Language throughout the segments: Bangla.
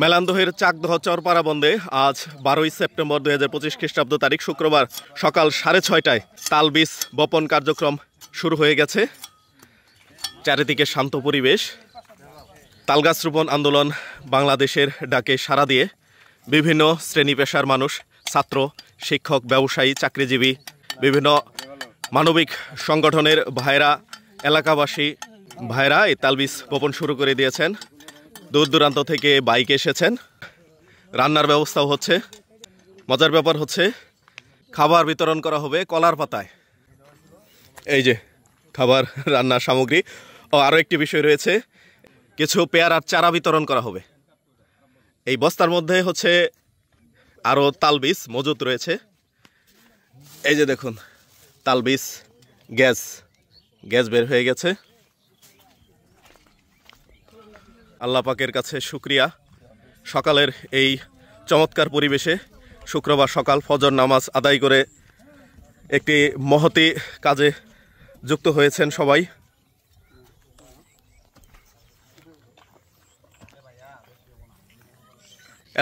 মেলান্দহের চাকদহ চরপাড়া বন্দে আজ 12ই সেপ্টেম্বর 2025 খ্রিস্টাব্দ তারিখ শুক্রবার সকাল 6:30টায় তালবীজ বপন কার্যক্রম শুরু হয়ে গেছে। চারিদিকে শান্ত পরিবেশ। তালগাছ রোপণ আন্দোলন বাংলাদেশের ডাকে সাড়া দিয়ে বিভিন্ন শ্রেণী পেশার মানুষ, ছাত্র, শিক্ষক, ব্যবসায়ী, চাকরিজীবী, বিভিন্ন মানবিক সংগঠনের ভাইরা, এলাকাবাসী ভাইরা এই তালবীজ বপন শুরু করে দিয়েছেন। দূর দূরান্ত থেকে বাইক এসেছেন। রান্নার ব্যবস্থাও হচ্ছে। মজার ব্যাপার হচ্ছে খাবার বিতরণ করা হবে কলার পাতায়। এই যে খাবার, রান্নার সামগ্রী। ও আরও একটি বিষয় রয়েছে, কিছু পেয়ারার চারা বিতরণ করা হবে। এই বস্তার মধ্যে হচ্ছে আরও তালবীজ মজুত রয়েছে। এই যে দেখুন তালবীজ, গ্যাস বের হয়ে গেছে। আল্লাহ পাকের কাছে শুকরিয়া, সকালের এই চমৎকার পরিবেশে শুক্রবার সকাল ফজর নামাজ আদায় করে একটি মহতি কাজে যুক্ত হয়েছেন সবাই।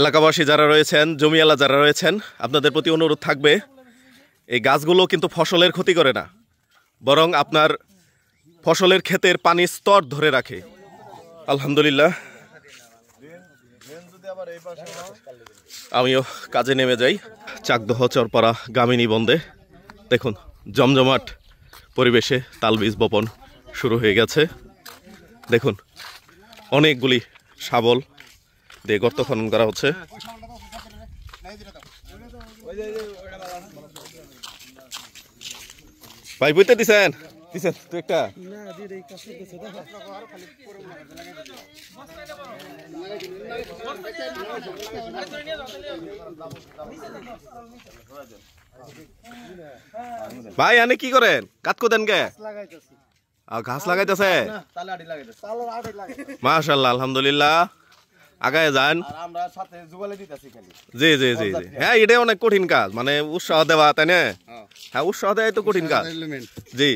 এলাকাবাসী যারা রয়েছেন, জমিওয়ালা যারা রয়েছেন, আপনাদের প্রতি অনুরোধ থাকবে, এই গাছগুলো কিন্তু ফসলের ক্ষতি করে না, বরং আপনার ফসলের ক্ষেতের পানির স্তর ধরে রাখে। আলহামদুলিল্লাহ, আমিও কাজে নেমে যাই। চাকদহ চরপাড়া গামিনী বন্দে দেখুন জমজমাট পরিবেশে তালবীজ বপন শুরু হয়ে গেছে। দেখুন অনেকগুলি শাবল দিয়ে গর্ত খনন করা হচ্ছে। ভাই বুঝতে দিছেন তুই একটা ভাই আনে কি করেন? কাজ করতেন কে? ঘাস লাগাইতেছে। মাশাআল্লাহ, আলহামদুলিল্লাহ, আগায় যান। জি জি জি জি, হ্যাঁ এটা অনেক কঠিন কাজ, মানে উৎসাহ দেওয়া, তাই না? হ্যাঁ, উৎসাহ দেওয়াই তো কঠিন কাজ। জি